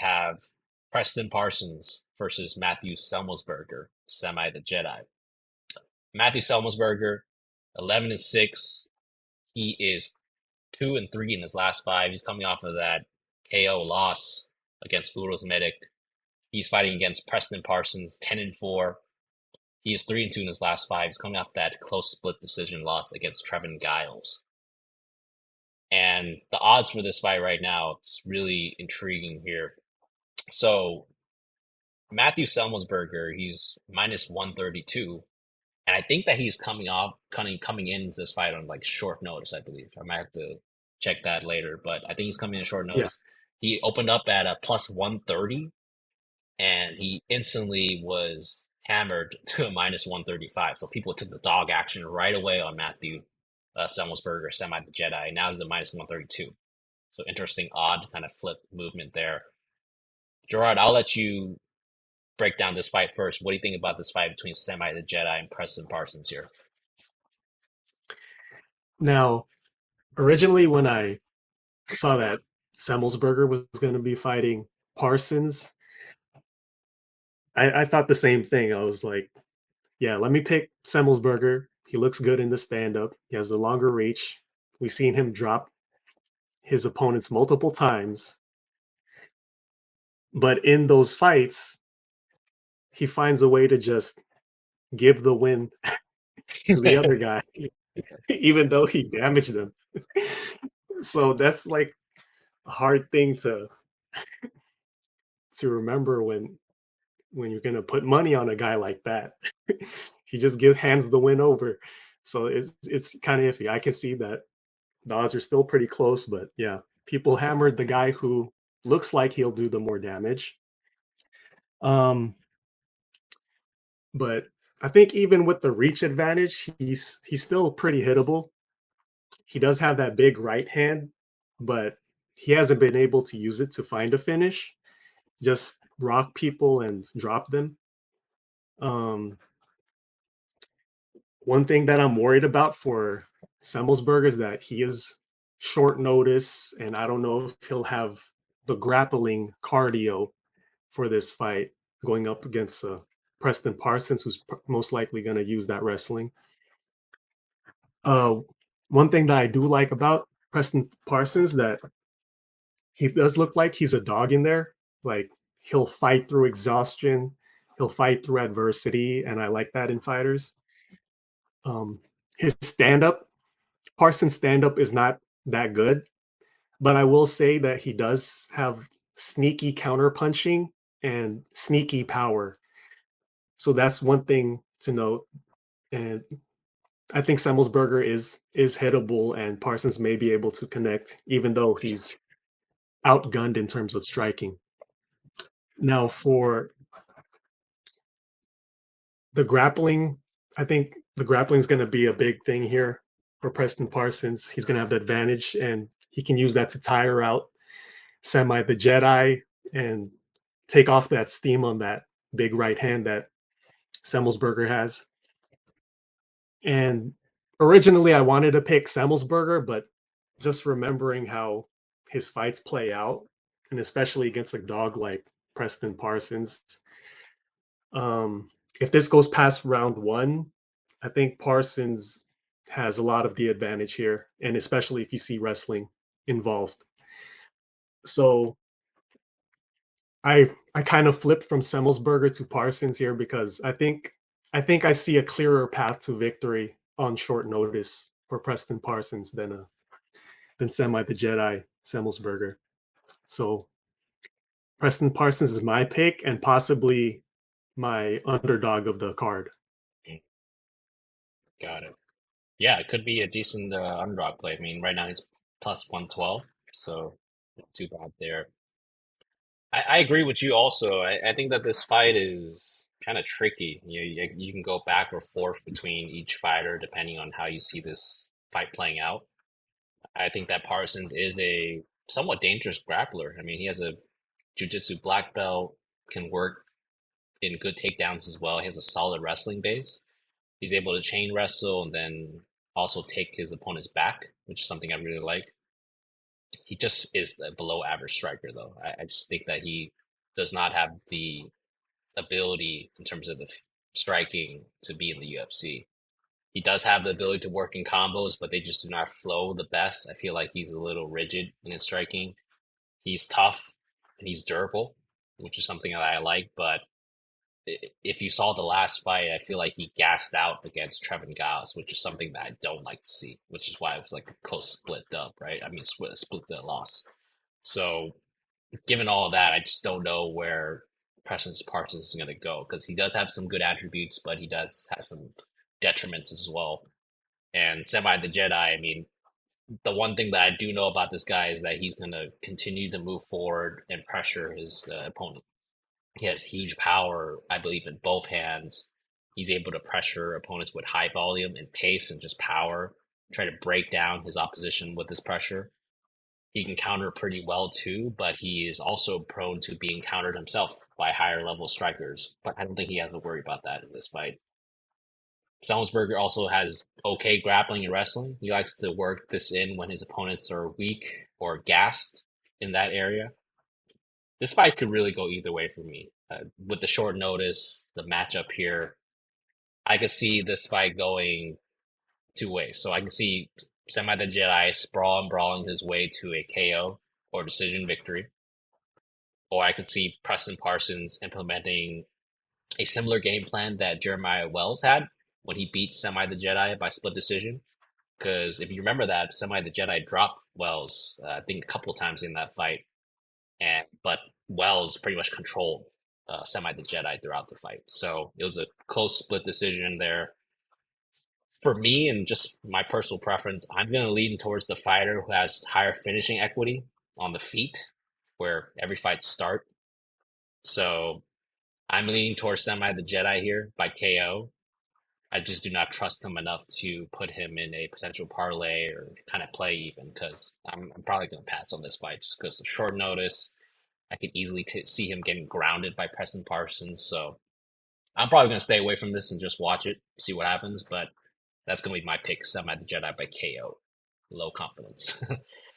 have Preston Parsons versus Matthew Semelsberger, semi the Jedi. Matthew Semelsberger, 11-6. He is 2-3 in his last five. He's coming off of that KO loss against Bunes Medic. He's fighting against Preston Parsons, 10-4. He is 3-2 in his last five. He's coming off that close split decision loss against Trevin Giles. And the odds for this fight right now is really intriguing here. So Matthew Semelsberger, he's minus 132. And I think that he's coming into this fight on like short notice, I believe. I might have to check that later, but I think he's coming in short Yeah. notice. He opened up at a plus 130 and he instantly was hammered to a minus 135. So people took the dog action right away on Matthew Semelsberger, semi the Jedi. Now he's a minus 132. So interesting, odd kind of flip movement there. Gerard, I'll let you break down this fight first. What do you think about this fight between Semi the Jedi and Preston Parsons here? Now, originally when I saw that Semelsberger was going to be fighting Parsons, I thought the same thing. I was like, yeah, let me pick Semelsberger. He looks good in the stand-up. He has the longer reach. We've seen him drop his opponents multiple times. But in those fights, he finds a way to just give the win to the other guy, even though he damaged them. So that's like a hard thing to remember when you're gonna put money on a guy like that. He just hands the win over. So it's kind of iffy. I can see that the odds are still pretty close, but yeah, people hammered the guy who looks like he'll do the more damage. But I think even with the reach advantage, he's still pretty hittable. He does have that big right hand, but he hasn't been able to use it to find a finish. Just rock people and drop them. One thing that I'm worried about for Semelsberger is that he is short notice, and I don't know if he'll have the grappling cardio for this fight going up against Preston Parsons, who's most likely going to use that wrestling. One thing that I do like about Preston Parsons that he does look like he's a dog in there. Like he'll fight through exhaustion, he'll fight through adversity, and I like that in fighters. His stand-up, Parsons' stand-up is not that good, but I will say that he does have sneaky counter-punching and sneaky power. So that's one thing to note. And I think Semelsberger is hittable, and Parsons may be able to connect, even though he's outgunned in terms of striking. Now, for the grappling, I think the grappling is going to be a big thing here for Preston Parsons. He's going to have the advantage, and he can use that to tire out Semi the Jedi and take off that steam on that big right hand that Semelsberger has. And originally I wanted to pick Semelsberger, but just remembering how his fights play out, and especially against a dog like Preston Parsons, if this goes past round one, I think Parsons has a lot of the advantage here, and especially if you see wrestling involved. So I kind of flipped from Semelsberger to Parsons here because I think I see a clearer path to victory on short notice for Preston Parsons than Semi the Jedi Semelsberger. So Preston Parsons is my pick and possibly my underdog of the card. Got it. Yeah, it could be a decent underdog play. I mean, right now he's plus 112, so not too bad there. I agree with you also. I think that this fight is kind of tricky. You can go back or forth between each fighter depending on how you see this fight playing out. I think that Parsons is a somewhat dangerous grappler. I mean, he has a jiu-jitsu black belt, can work in good takedowns as well. He has a solid wrestling base. He's able to chain wrestle and then also take his opponents back, which is something I really like. he just is a below average striker, though. I just think that he does not have the ability in terms of the striking to be in the UFC. He does have the ability to work in combos, but they just do not flow the best. I feel like he's a little rigid in his striking. He's tough and he's durable, which is something that I like. But if you saw the last fight, I feel like he gassed out against Trevin Giles, which is something that I don't like to see, which is why it was like a close split up, right? I mean, split the loss. So, given all of that, I just don't know where Preston Parsons is going to go because he does have some good attributes, but he does have some detriments as well. And Semi the Jedi, I mean, the one thing that I do know about this guy is that he's going to continue to move forward and pressure his opponent. He has huge power, I believe, in both hands. He's able to pressure opponents with high volume and pace and just power, try to break down his opposition with his pressure. He can counter pretty well too, but he is also prone to being countered himself by higher level strikers. But I don't think he has to worry about that in this fight. Semelsberger also has okay grappling and wrestling. He likes to work this in when his opponents are weak or gassed in that area. This fight could really go either way for me. With the short notice, the matchup here, I could see this fight going two ways. So I can see Semi the Jedi brawling his way to a KO or decision victory. Or I could see Preston Parsons implementing a similar game plan that Jeremiah Wells had when he beat Semi the Jedi by split decision. Because if you remember that, Semi the Jedi dropped Wells, I think a couple of times in that fight, but Wells pretty much controlled Semi the Jedi throughout the fight. So it was a close split decision there. For me, and just my personal preference, I'm going to lean towards the fighter who has higher finishing equity on the feet, where every fight start. So I'm leaning towards Semi the Jedi here by KO. I just do not trust him enough to put him in a potential parlay or kind of play even because I'm probably going to pass on this fight just because of short notice. I could easily see him getting grounded by Preston Parsons. So I'm probably going to stay away from this and just watch it, see what happens. But that's going to be my pick, Semi the Jedi by KO. Low confidence.